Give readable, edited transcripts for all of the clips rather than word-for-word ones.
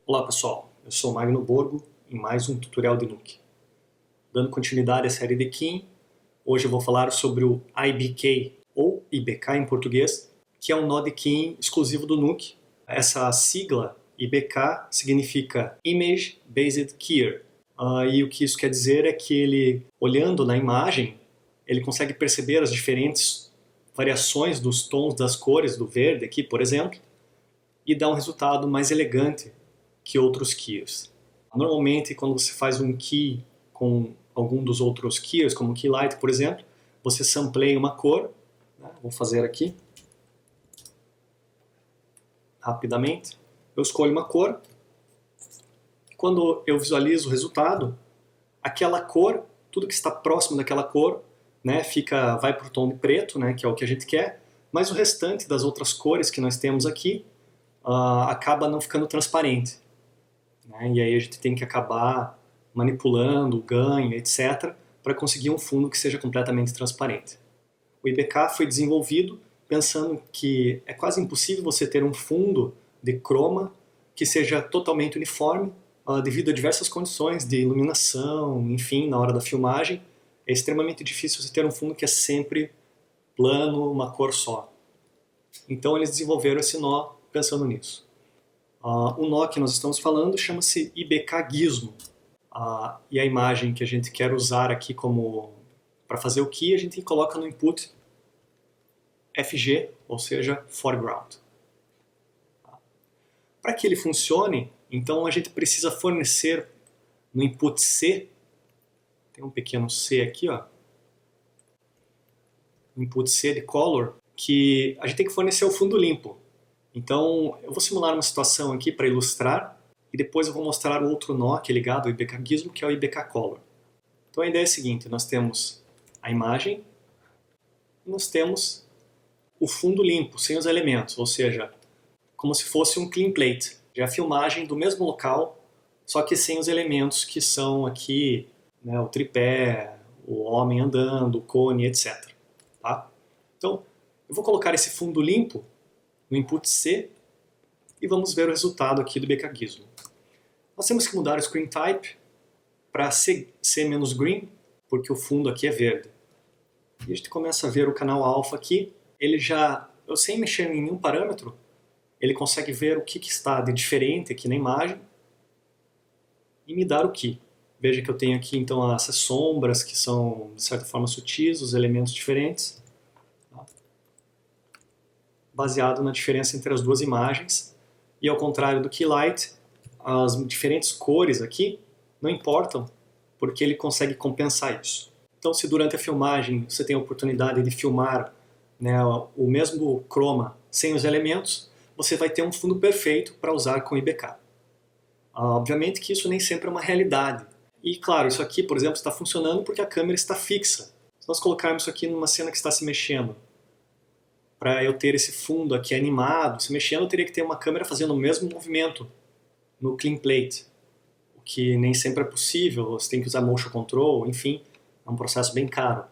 Olá pessoal, eu sou Magno Borgo em mais um tutorial de Nuke. Dando continuidade à série de Keying, hoje eu vou falar sobre o IBK, ou IBK em português, que é um nó de Keying exclusivo do Nuke. Essa sigla IBK significa Image Based Keyer. E o que isso quer dizer é que ele, olhando na imagem, ele consegue perceber as diferentes variações dos tons das cores do verde aqui, por exemplo, e dá um resultado mais elegante que outros keyers. Normalmente, quando você faz um key com algum dos outros keyers, como o Key Light, por exemplo, você sampleia uma cor, né? Vou fazer aqui, rapidamente. Eu escolho uma cor, quando eu visualizo o resultado, aquela cor, tudo que está próximo daquela cor, né, vai para o tom de preto, né, que é o que a gente quer, mas o restante das outras cores que nós temos aqui acaba não ficando transparente. Né? E aí a gente tem que acabar manipulando o ganho, etc., para conseguir um fundo que seja completamente transparente. O IBK foi desenvolvido pensando que é quase impossível você ter um fundo de croma que seja totalmente uniforme, devido a diversas condições de iluminação, enfim, na hora da filmagem. É extremamente difícil você ter um fundo que é sempre plano, uma cor só. Então eles desenvolveram esse nó pensando nisso. O nó que nós estamos falando chama-se IBK Gizmo. E a imagem que a gente quer usar aqui para fazer o key, a gente coloca no input FG, ou seja, foreground. Para que ele funcione, então a gente precisa fornecer no input C, tem um pequeno C aqui, ó, input C de color, que a gente tem que fornecer o fundo limpo. Então, eu vou simular uma situação aqui para ilustrar, e depois eu vou mostrar o outro nó que é ligado ao IBK Gizmo, que é o IBK Color. Então a ideia é a seguinte, nós temos a imagem, e nós temos o fundo limpo, sem os elementos, ou seja, como se fosse um clean plate. É a filmagem do mesmo local, só que sem os elementos que são aqui, né, o tripé, o homem andando, o cone, etc. Tá? Então, eu vou colocar esse fundo limpo no input C e vamos ver o resultado aqui do IBK Gizmo. Nós temos que mudar o screen type para C-green, porque o fundo aqui é verde. E a gente começa a ver o canal alfa aqui, eu sem mexer em nenhum parâmetro, ele consegue ver o que está de diferente aqui na imagem e me dar o key. Veja que eu tenho aqui então essas sombras que são de certa forma sutis, os elementos diferentes, baseado na diferença entre as duas imagens. E ao contrário do Key Light, as diferentes cores aqui não importam, porque ele consegue compensar isso. Então, se durante a filmagem você tem a oportunidade de filmar, né, o mesmo chroma sem os elementos, você vai ter um fundo perfeito para usar com IBK. Obviamente que isso nem sempre é uma realidade. E claro, isso aqui, por exemplo, está funcionando porque a câmera está fixa. Se nós colocarmos isso aqui numa cena que está se mexendo, para eu ter esse fundo aqui animado, se mexendo, eu teria que ter uma câmera fazendo o mesmo movimento no clean plate, o que nem sempre é possível, você tem que usar motion control, enfim, é um processo bem caro.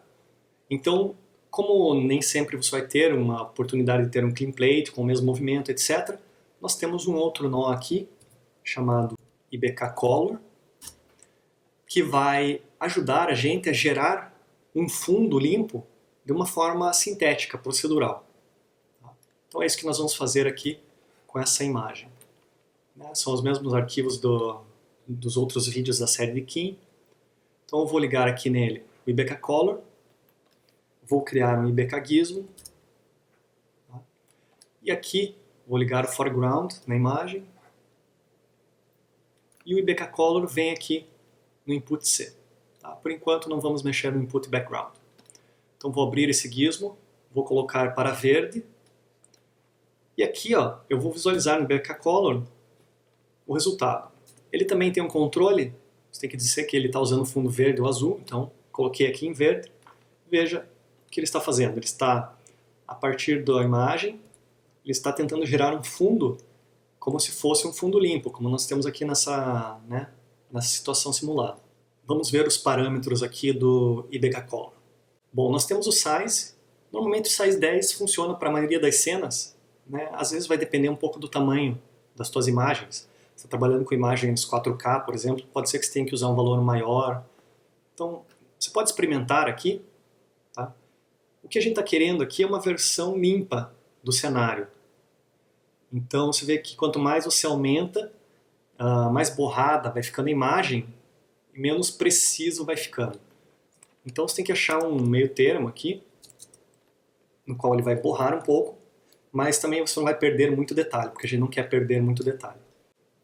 Então, como nem sempre você vai ter uma oportunidade de ter um clean plate com o mesmo movimento, etc., nós temos um outro nó aqui, chamado IBK Color, que vai ajudar a gente a gerar um fundo limpo de uma forma sintética, procedural. Então é isso que nós vamos fazer aqui com essa imagem. São os mesmos arquivos dos outros vídeos da série de Keying. Então eu vou ligar aqui nele o IBK Color, vou criar um IBK Gizmo, e aqui vou ligar o foreground na imagem, e o IBK Color vem aqui no input C. Por enquanto não vamos mexer no input background. Então vou abrir esse gizmo, vou colocar para verde, e aqui ó, eu vou visualizar no IBK Color o resultado. Ele também tem um controle, você tem que dizer que ele está usando fundo verde ou azul, então coloquei aqui em verde. Veja o que ele está fazendo. Ele está, a partir da imagem, ele está tentando gerar um fundo como se fosse um fundo limpo, como nós temos aqui nessa situação simulada. Vamos ver os parâmetros aqui do IBK Color. Bom, nós temos o size. Normalmente o size 10 funciona para a maioria das cenas, né? Às vezes vai depender um pouco do tamanho das tuas imagens, Você está trabalhando com imagens 4K, por exemplo, pode ser que você tenha que usar um valor maior. Então, você pode experimentar aqui. Tá? O que a gente está querendo aqui é uma versão limpa do cenário. Então, você vê que quanto mais você aumenta, mais borrada vai ficando a imagem e menos preciso vai ficando. Então, você tem que achar um meio termo aqui, no qual ele vai borrar um pouco, mas também você não vai perder muito detalhe, porque a gente não quer perder muito detalhe.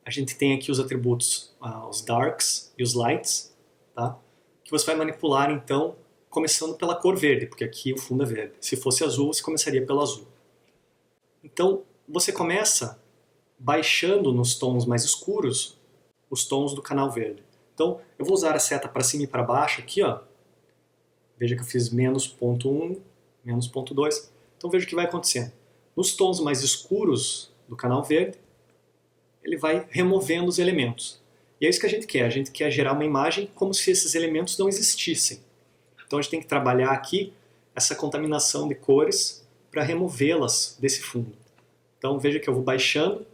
A gente tem aqui os atributos, os darks e os lights, tá? Que você vai manipular, então, começando pela cor verde, porque aqui o fundo é verde. Se fosse azul, você começaria pelo azul. Então, você começa baixando nos tons mais escuros os tons do canal verde. Então, eu vou usar a seta para cima e para baixo aqui, ó. Veja que eu fiz menos 0.1, menos 0.2. Então, veja o que vai acontecendo. Nos tons mais escuros do canal verde, ele vai removendo os elementos. E é isso que a gente quer. A gente quer gerar uma imagem como se esses elementos não existissem. Então, a gente tem que trabalhar aqui essa contaminação de cores para removê-las desse fundo. Então, veja que eu vou baixando.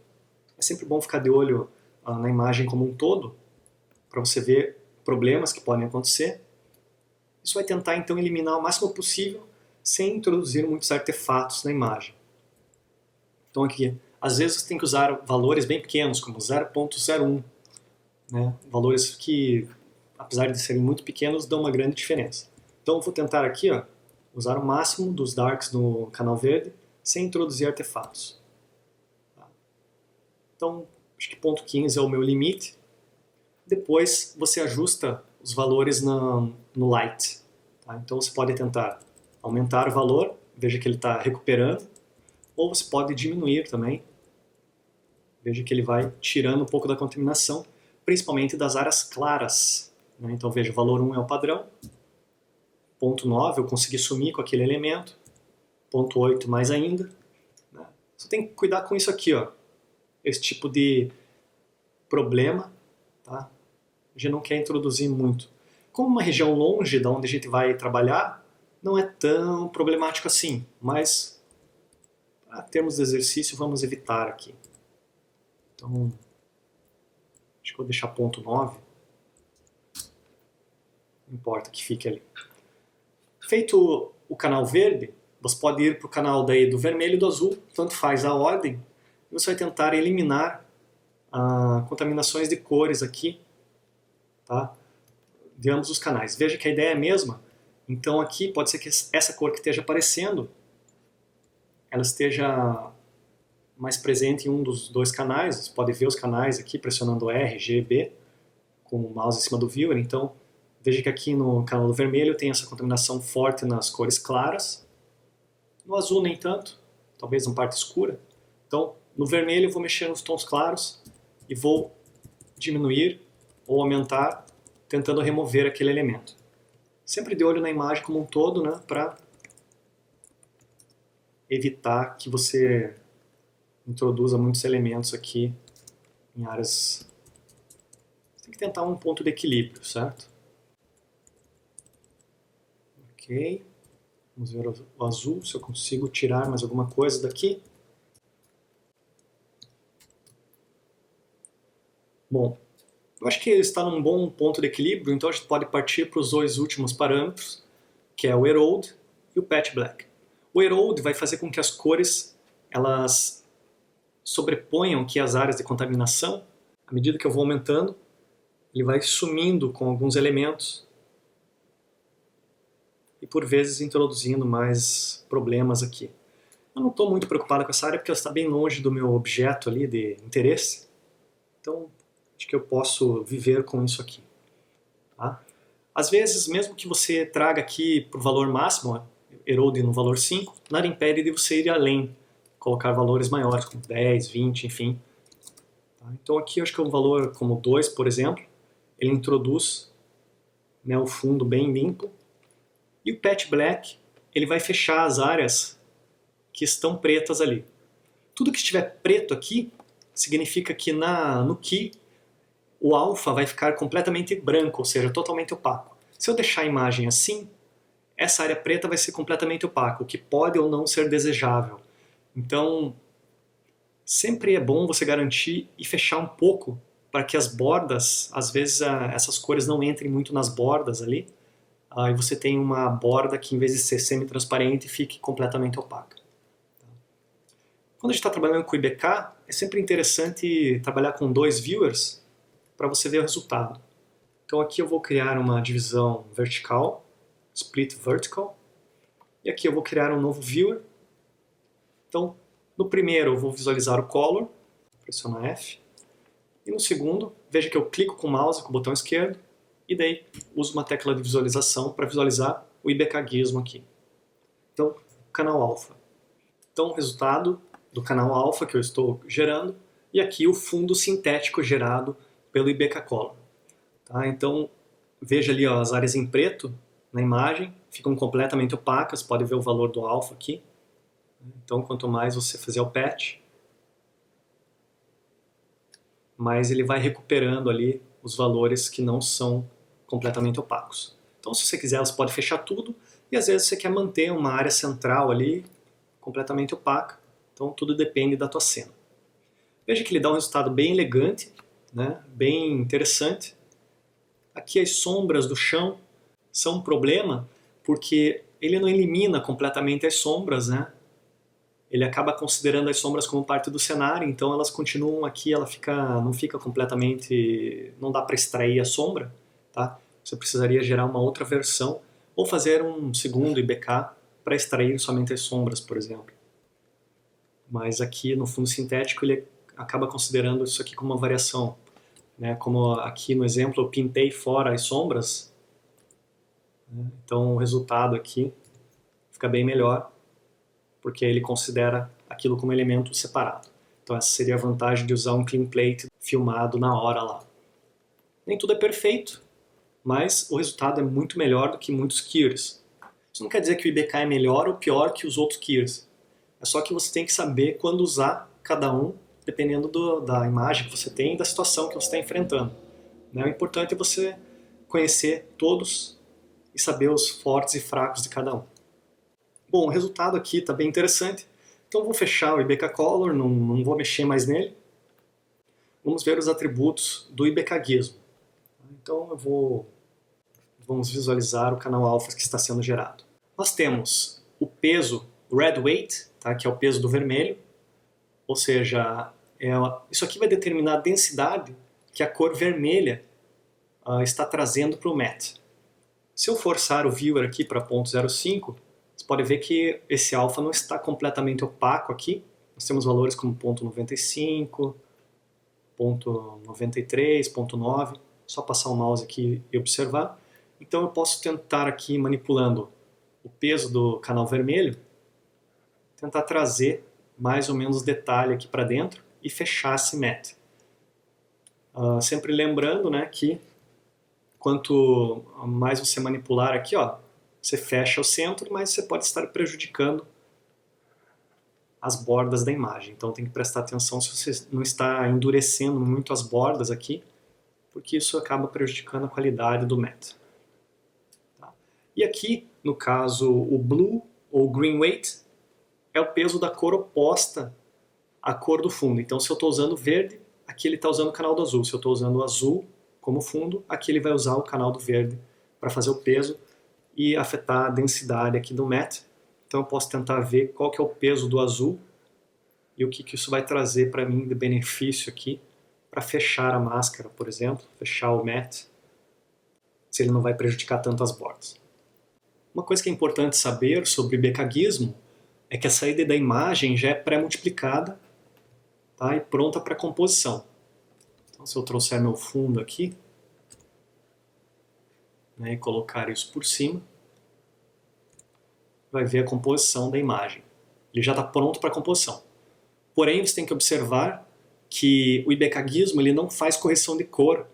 É sempre bom ficar de olho na imagem como um todo, para você ver problemas que podem acontecer. Isso vai tentar, então, eliminar o máximo possível sem introduzir muitos artefatos na imagem. Então, aqui, às vezes você tem que usar valores bem pequenos, como 0.01, né? Valores que, apesar de serem muito pequenos, dão uma grande diferença. Então, eu vou tentar aqui, ó, usar o máximo dos darks no canal verde, sem introduzir artefatos. Então, acho que 0.15 é o meu limite. Depois, você ajusta os valores no light. Tá? Então, você pode tentar aumentar o valor, veja que ele está recuperando, ou você pode diminuir também. Veja que ele vai tirando um pouco da contaminação, principalmente das áreas claras. Né? Então, veja, o valor 1 é o padrão. 0.9 eu consegui sumir com aquele elemento. 0.8 mais ainda. Né? Você tem que cuidar com isso aqui, ó. Esse tipo de problema, tá? A gente não quer introduzir muito. Como uma região longe da onde a gente vai trabalhar, não é tão problemático assim, mas para termos de exercício vamos evitar aqui. Então, acho que vou deixar 0.9. Não importa que fique ali. Feito o canal verde, você pode ir para o canal daí do vermelho e do azul, tanto faz a ordem, e você vai tentar eliminar contaminações de cores aqui, tá? De ambos os canais. Veja que a ideia é a mesma, então aqui pode ser que essa cor que esteja aparecendo, ela esteja mais presente em um dos dois canais. Você pode ver os canais aqui pressionando R, G, B, com o mouse em cima do viewer. Então, veja que aqui no canal do vermelho tem essa contaminação forte nas cores claras. No azul nem tanto, talvez na parte escura. Então, no vermelho eu vou mexer nos tons claros e vou diminuir ou aumentar, tentando remover aquele elemento. Sempre de olho na imagem como um todo, né, para evitar que você introduza muitos elementos aqui em áreas. Você tem que tentar um ponto de equilíbrio, certo? Ok. Vamos ver o azul, se eu consigo tirar mais alguma coisa daqui. Bom, eu acho que ele está num bom ponto de equilíbrio, então a gente pode partir para os dois últimos parâmetros, que é o Erode e o Patch Black. O Erode vai fazer com que as cores elas sobreponham aqui as áreas de contaminação. À medida que eu vou aumentando, ele vai sumindo com alguns elementos e por vezes introduzindo mais problemas aqui. Eu não estou muito preocupado com essa área porque ela está bem longe do meu objeto ali de interesse, então acho que eu posso viver com isso aqui. Tá? Às vezes, mesmo que você traga aqui para o valor máximo, Erode no valor 5, nada impede de você ir além, colocar valores maiores, como 10, 20, enfim. Tá? Então aqui eu acho que é um valor como 2, por exemplo, ele introduz, né, o fundo bem limpo. E o Patch Black, ele vai fechar as áreas que estão pretas ali. Tudo que estiver preto aqui, significa que no Key, o alfa vai ficar completamente branco, ou seja, totalmente opaco. Se eu deixar a imagem assim, essa área preta vai ser completamente opaca, o que pode ou não ser desejável. Então, Sempre é bom você garantir e fechar um pouco para que as bordas, às vezes essas cores não entrem muito nas bordas ali, e você tem uma borda que em vez de ser semi-transparente fique completamente opaca. Quando a gente está trabalhando com IBK, é sempre interessante trabalhar com 2 viewers para você ver o resultado. Então aqui eu vou criar uma divisão vertical, split vertical, e aqui eu vou criar um novo viewer. Então no primeiro eu vou visualizar o color, pressiono F, e no segundo, veja que eu clico com o mouse, com o botão esquerdo, e daí uso uma tecla de visualização para visualizar o IBK Gizmo aqui. Então, canal alfa. Então o resultado do canal alfa que eu estou gerando, e aqui o fundo sintético gerado pelo IBK Color. Tá? Então veja ali ó, as áreas em preto na imagem, ficam completamente opacas, pode ver o valor do alfa aqui. Então quanto mais você fizer o patch, mais ele vai recuperando ali os valores que não são completamente opacos. Então se você quiser você pode fechar tudo, e às vezes você quer manter uma área central ali completamente opaca, então tudo depende da tua cena. Veja que ele dá um resultado bem elegante, né? Bem interessante. Aqui as sombras do chão são um problema porque ele não elimina completamente as sombras, né? Ele acaba considerando as sombras como parte do cenário, então elas continuam aqui, não fica completamente, não dá para extrair a sombra, tá? Você precisaria gerar uma outra versão ou fazer um segundo IBK para extrair somente as sombras, por exemplo. Mas aqui no fundo sintético ele acaba considerando isso aqui como uma variação, né? Como aqui no exemplo eu pintei fora as sombras, né? Então o resultado aqui fica bem melhor, porque ele considera aquilo como elemento separado. Então essa seria a vantagem de usar um clean plate filmado na hora lá. Nem tudo é perfeito, mas o resultado é muito melhor do que muitos keyers. Isso não quer dizer que o IBK é melhor ou pior que os outros keyers. É só que você tem que saber quando usar cada um, dependendo da imagem que você tem e da situação que você está enfrentando. O importante é você conhecer todos e saber os fortes e fracos de cada um. Bom, o resultado aqui está bem interessante, então vou fechar o IBK Color, não vou mexer mais nele. Vamos ver os atributos do IBK Gizmo. Então vamos visualizar o canal alfa que está sendo gerado. Nós temos o peso red weight, tá, que é o peso do vermelho, ou seja, isso aqui vai determinar a densidade que a cor vermelha está trazendo para o matte. Se eu forçar o viewer aqui para 0.05, você pode ver que esse alfa não está completamente opaco aqui. Nós temos valores como 0.95, 0.93, 0.9. Só passar o mouse aqui e observar. Então eu posso tentar aqui, manipulando o peso do canal vermelho, tentar trazer mais ou menos detalhe aqui para dentro e fechar esse matte. Sempre lembrando, né, que quanto mais você manipular aqui, ó, você fecha o centro, mas você pode estar prejudicando as bordas da imagem. Então tem que prestar atenção se você não está endurecendo muito as bordas aqui, porque isso acaba prejudicando a qualidade do matte. Tá? E aqui, no caso, o blue ou green weight é o peso da cor oposta à cor do fundo. Então se eu estou usando verde, aqui ele está usando o canal do azul. Se eu estou usando o azul como fundo, aqui ele vai usar o canal do verde para fazer o peso e afetar a densidade aqui do matte. Então eu posso tentar ver qual que é o peso do azul e o que isso vai trazer para mim de benefício aqui para fechar a máscara, por exemplo, fechar o matte, se ele não vai prejudicar tanto as bordas. Uma coisa que é importante saber sobre IBK Gizmo é que a saída da imagem já é pré-multiplicada, tá, e pronta para composição. Então se eu trouxer meu fundo aqui, né, e colocar isso por cima, vai ver a composição da imagem. Ele já está pronto para composição. Porém, você tem que observar que o IBK Gizmo ele não faz correção de cor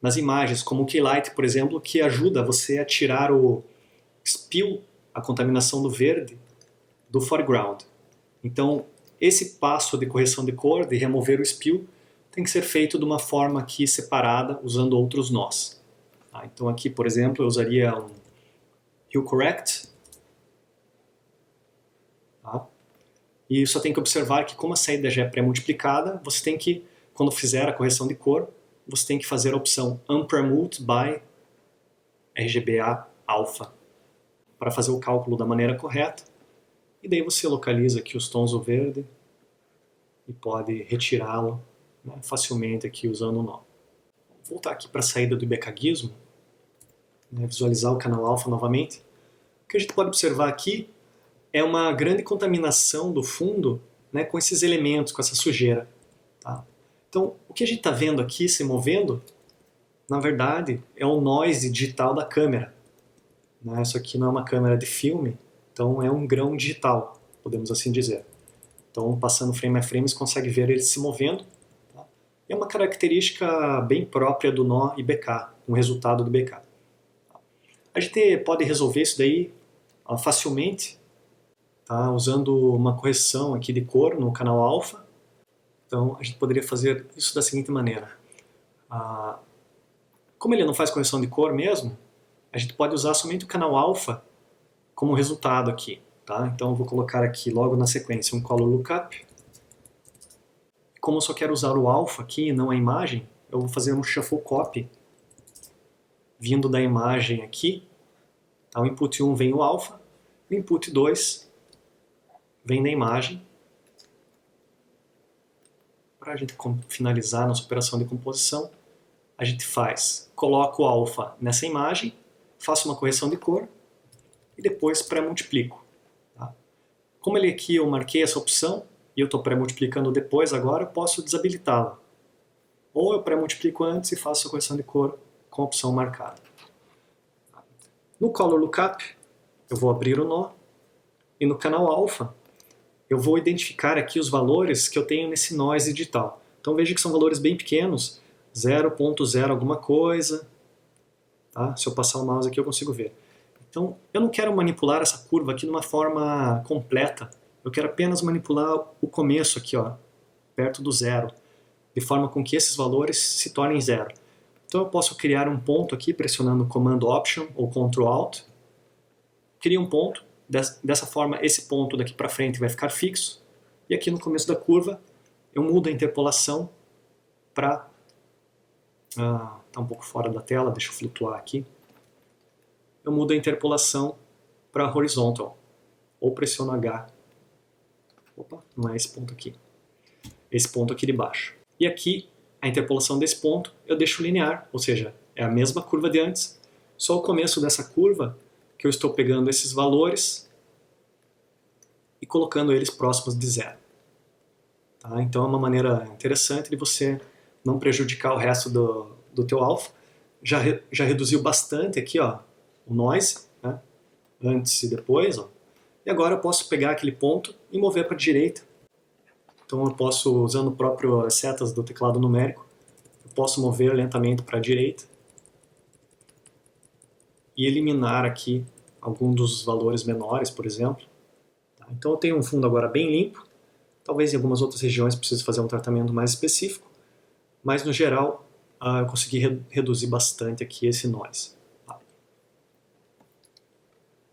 nas imagens, como o Keylight, por exemplo, que ajuda você a tirar o spill, a contaminação do verde, do foreground. Então, esse passo de correção de cor, de remover o spill, tem que ser feito de uma forma aqui separada, usando outros nós. Tá? Então aqui, por exemplo, eu usaria um Hue Correct, tá? E só tem que observar que como a saída já é pré-multiplicada, você tem que, quando fizer a correção de cor, você tem que fazer a opção Unpermute by RGBA alpha para fazer o cálculo da maneira correta. E daí você localiza aqui os tons do verde e pode retirá-lo, né, facilmente aqui usando o nó. Vou voltar aqui para a saída do IBK-Gizmo, né, visualizar o canal alfa novamente. O que a gente pode observar aqui é uma grande contaminação do fundo, né, com esses elementos, com essa sujeira. Tá? Então, o que a gente está vendo aqui se movendo, na verdade, é o noise digital da câmera. Né? Isso aqui não é uma câmera de filme, então é um grão digital, podemos assim dizer. Então, passando frame a frame, você consegue ver ele se movendo. Tá? É uma característica bem própria do nó IBK, um resultado do IBK. A gente pode resolver isso daí facilmente, tá? Usando uma correção aqui de cor no canal alfa. Então, a gente poderia fazer isso da seguinte maneira. Como ele não faz correção de cor mesmo, a gente pode usar somente o canal alfa como resultado aqui. Tá? Então eu vou colocar aqui logo na sequência um color lookup. Como eu só quero usar o alpha aqui e não a imagem, eu vou fazer um shuffle copy vindo da imagem aqui. Tá? O input 1 vem o alpha, o input 2 vem da imagem. Para a gente finalizar nossa operação de composição, a gente coloca o alpha nessa imagem, faço uma correção de cor e depois pré-multiplico. Como ele aqui eu marquei essa opção e eu estou pré-multiplicando depois agora, eu posso desabilitá-la. Ou eu pré-multiplico antes e faço a correção de cor com a opção marcada. No color lookup, eu vou abrir o nó e no canal alpha eu vou identificar aqui os valores que eu tenho nesse noise digital. Então veja que são valores bem pequenos, 0.0 alguma coisa. Tá? Se eu passar o mouse aqui eu consigo ver. Então, eu não quero manipular essa curva aqui de uma forma completa. Eu quero apenas manipular o começo aqui, ó, perto do zero, de forma com que esses valores se tornem zero. Então, eu posso criar um ponto aqui, pressionando o comando Option ou Ctrl Alt. Cria um ponto. Dessa forma, esse ponto daqui para frente vai ficar fixo. E aqui no começo da curva, eu mudo a interpolação para... Está um pouco fora da tela, deixa eu flutuar aqui. Eu mudo a interpolação para horizontal, ou pressiono H. Opa, não é esse ponto aqui. Esse ponto aqui de baixo. E aqui, a interpolação desse ponto, eu deixo linear, ou seja, é a mesma curva de antes, só o começo dessa curva que eu estou pegando esses valores e colocando eles próximos de zero. Tá? Então é uma maneira interessante de você não prejudicar o resto do teu alpha. Já reduziu bastante aqui, ó, o noise, né? Antes e depois, ó. E agora eu posso pegar aquele ponto e mover para a direita. Então eu posso, usando o próprio setas do teclado numérico, eu posso mover lentamente para a direita e eliminar aqui algum dos valores menores, por exemplo. Tá? Então eu tenho um fundo agora bem limpo. Talvez em algumas outras regiões precise fazer um tratamento mais específico, mas no geral eu consegui reduzir bastante aqui esse noise.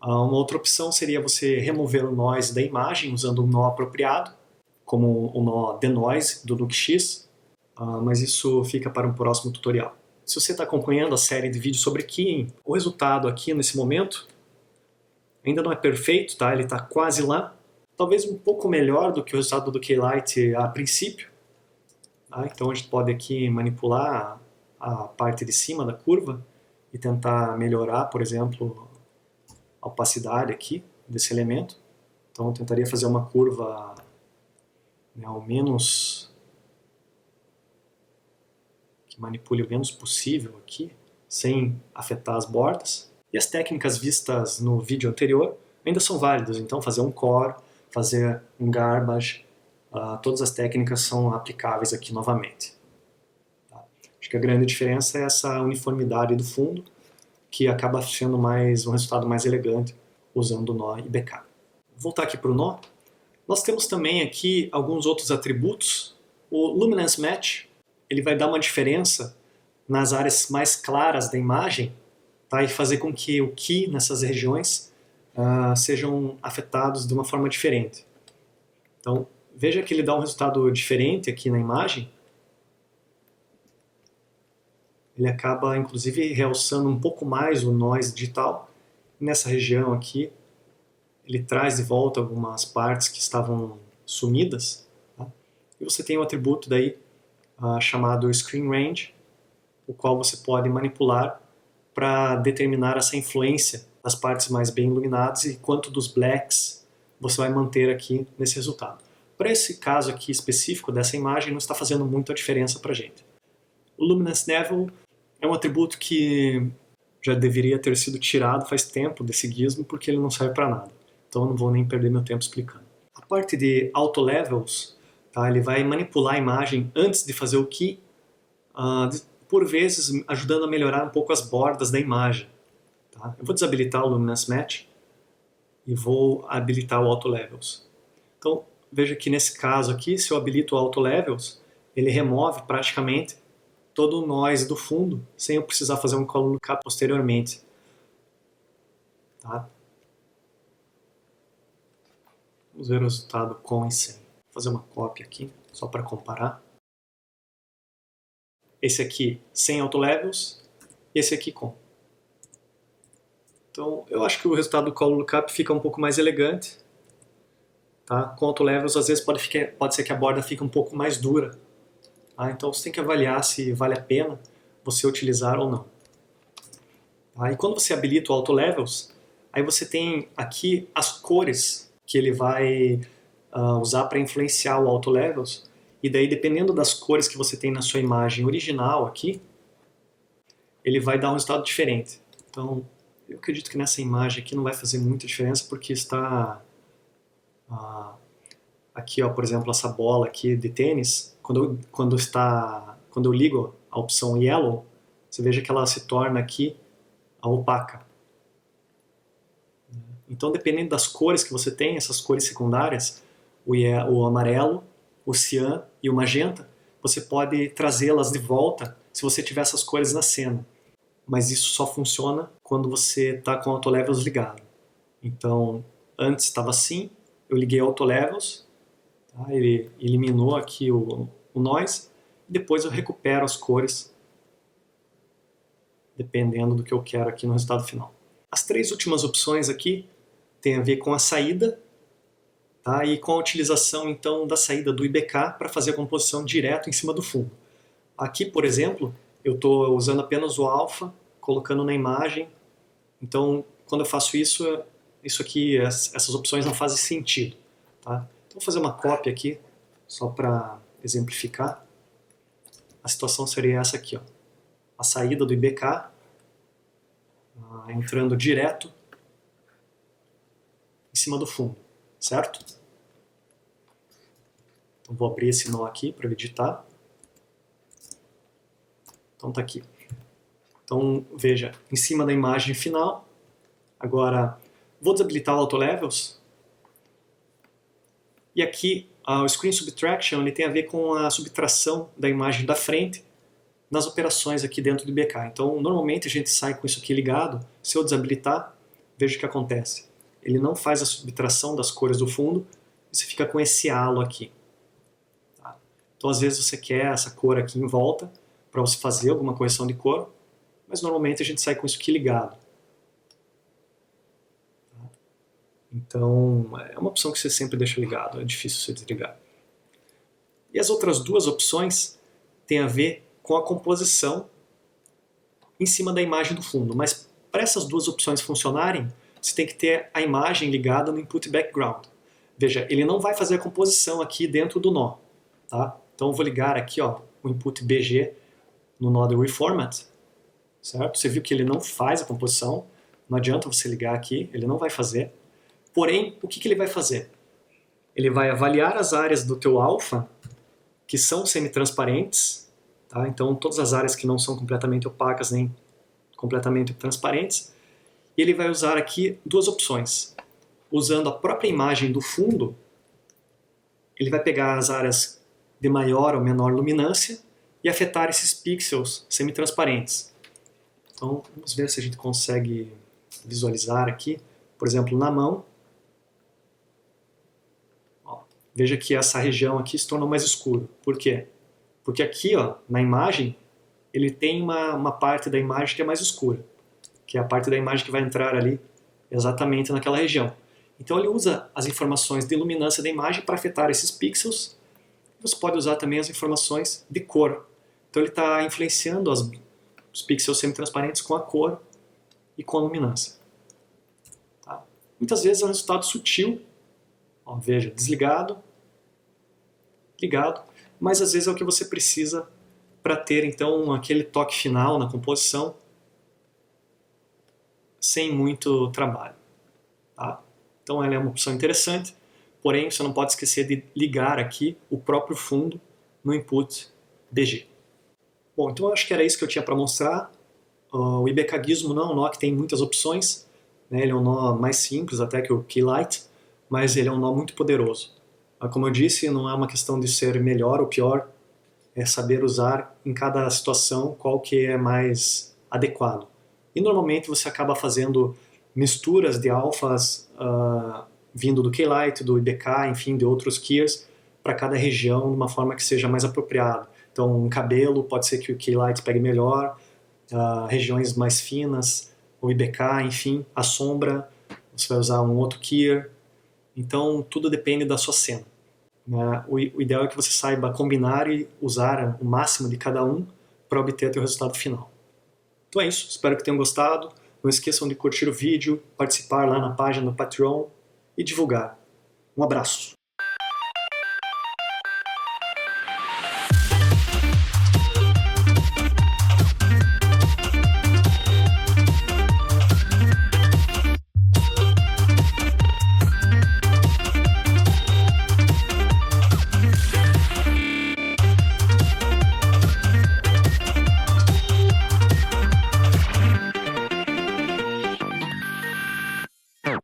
Uma outra opção seria você remover o noise da imagem usando um nó apropriado, como o nó denoise do NukeX, mas isso fica para um próximo tutorial. Se você está acompanhando a série de vídeos sobre keying, o resultado aqui nesse momento ainda não é perfeito, tá? Ele está quase lá, talvez um pouco melhor do que o resultado do Keylight a princípio. Tá? Então a gente pode aqui manipular a parte de cima da curva e tentar melhorar, por exemplo, a opacidade aqui desse elemento. Então eu tentaria fazer uma curva, né, ao menos que manipule o menos possível aqui, sem afetar as bordas. E as técnicas vistas no vídeo anterior ainda são válidas, então fazer um core, fazer um garbage, todas as técnicas são aplicáveis aqui novamente. Tá? Acho que a grande diferença é essa uniformidade do fundo, que acaba sendo um resultado mais elegante usando o nó IBK. Vou voltar aqui para o nó. Nós temos também aqui alguns outros atributos. O Luminance Match, ele vai dar uma diferença nas áreas mais claras da imagem, tá? E fazer com que o key nessas regiões sejam afetados de uma forma diferente. Então, veja que ele dá um resultado diferente aqui na imagem. Ele acaba, inclusive, realçando um pouco mais o noise digital. Nessa região aqui, ele traz de volta algumas partes que estavam sumidas. Tá? E você tem um atributo daí chamado Screen Range, o qual você pode manipular para determinar essa influência das partes mais bem iluminadas e quanto dos blacks você vai manter aqui nesse resultado. Para esse caso aqui específico dessa imagem, não está fazendo muita diferença para a gente. O Luminance Level é um atributo que já deveria ter sido tirado faz tempo desse gizmo, porque ele não serve para nada. Então eu não vou nem perder meu tempo explicando. A parte de Auto Levels, tá, ele vai manipular a imagem antes de fazer o key, por vezes ajudando a melhorar um pouco as bordas da imagem. Tá? Eu vou desabilitar o Luminance Match e vou habilitar o Auto Levels. Então veja que nesse caso aqui, se eu habilito o Auto Levels, ele remove praticamente todo o noise do fundo, sem eu precisar fazer um color lookup posteriormente. Tá? Vamos ver o resultado com e sem. Vou fazer uma cópia aqui, só para comparar. Esse aqui sem Auto Levels, e esse aqui com. Então, eu acho que o resultado do color lookup fica um pouco mais elegante. Tá? Com Auto Levels, às vezes pode ser que a borda fique um pouco mais dura. Tá? Então, você tem que avaliar se vale a pena você utilizar ou não. Tá? E quando você habilita o Auto Levels, aí você tem aqui as cores que ele vai usar para influenciar o Auto Levels. E daí, dependendo das cores que você tem na sua imagem original aqui, ele vai dar um resultado diferente. Então, eu acredito que nessa imagem aqui não vai fazer muita diferença, porque está aqui, ó, por exemplo, essa bola aqui de tênis, quando eu ligo a opção Yellow, você veja que ela se torna aqui opaca. Então, dependendo das cores que você tem, essas cores secundárias, o amarelo, o cian e o magenta, você pode trazê-las de volta se você tiver essas cores na cena. Mas isso só funciona quando você está com o Auto Levels ligado. Então, antes estava assim, eu liguei o Auto Levels, tá? Ele eliminou aqui o noise, e depois eu recupero as cores, dependendo do que eu quero aqui no resultado final. As três últimas opções aqui têm a ver com a saída, tá? E com a utilização então da saída do IBK para fazer a composição direto em cima do fundo. Aqui, por exemplo, eu estou usando apenas o alpha, colocando na imagem. Então, quando eu faço isso aqui, essas opções não fazem sentido. Tá? Então, vou fazer uma cópia aqui, só para exemplificar. A situação seria essa aqui, ó. A saída do IBK, entrando direto em cima do fundo, certo? Então, vou abrir esse nó aqui para editar. Então, tá aqui. Então, veja, em cima da imagem final. Agora, vou desabilitar o Auto Levels. E aqui, o Screen Subtraction ele tem a ver com a subtração da imagem da frente nas operações aqui dentro do IBK. Então, normalmente a gente sai com isso aqui ligado. Se eu desabilitar, veja o que acontece. Ele não faz a subtração das cores do fundo, e você fica com esse halo aqui. Tá? Então, às vezes você quer essa cor aqui em volta, para você fazer alguma correção de cor, mas normalmente a gente sai com isso aqui ligado. Tá? Então, é uma opção que você sempre deixa ligado, é difícil você desligar. E as outras duas opções têm a ver com a composição em cima da imagem do fundo, mas para essas duas opções funcionarem, você tem que ter a imagem ligada no input background. Veja, ele não vai fazer a composição aqui dentro do nó. Tá? Então eu vou ligar aqui, ó, o input BG no nó do reformat, certo? Você viu que ele não faz a composição, não adianta você ligar aqui, ele não vai fazer. Porém, o que ele vai fazer? Ele vai avaliar as áreas do teu alpha que são semi-transparentes, tá? Então todas as áreas que não são completamente opacas nem completamente transparentes, e ele vai usar aqui duas opções. Usando a própria imagem do fundo, ele vai pegar as áreas de maior ou menor luminância e afetar esses pixels semi-transparentes. Então, vamos ver se a gente consegue visualizar aqui. Por exemplo, na mão. Ó, veja que essa região aqui se tornou mais escura. Por quê? Porque aqui, ó, na imagem, ele tem uma parte da imagem que é mais escura, que é a parte da imagem que vai entrar ali exatamente naquela região. Então ele usa as informações de luminância da imagem para afetar esses pixels. Você pode usar também as informações de cor. Então ele está influenciando os pixels semi-transparentes com a cor e com a luminância. Tá? Muitas vezes é um resultado sutil. Ó, veja, desligado, ligado, mas às vezes é o que você precisa para ter então aquele toque final na composição sem muito trabalho. Tá? Então ela é uma opção interessante, porém você não pode esquecer de ligar aqui o próprio fundo no input DG. Bom, então eu acho que era isso que eu tinha para mostrar. O IBK Gizmo não é um nó que tem muitas opções, né? Ele é um nó mais simples até que o Keylight, mas ele é um nó muito poderoso. Como eu disse, não é uma questão de ser melhor ou pior, é saber usar em cada situação qual que é mais adequado. E normalmente você acaba fazendo misturas de alfas vindo do Keylight, do IBK, enfim, de outros keys para cada região de uma forma que seja mais apropriada. Então, um cabelo pode ser que o Keylight pegue melhor, regiões mais finas, o IBK, enfim, a sombra, você vai usar um outro keyer. Então, tudo depende da sua cena. O ideal é que você saiba combinar e usar o máximo de cada um para obter o resultado final. Então é isso, espero que tenham gostado. Não esqueçam de curtir o vídeo, participar lá na página do Patreon e divulgar. Um abraço!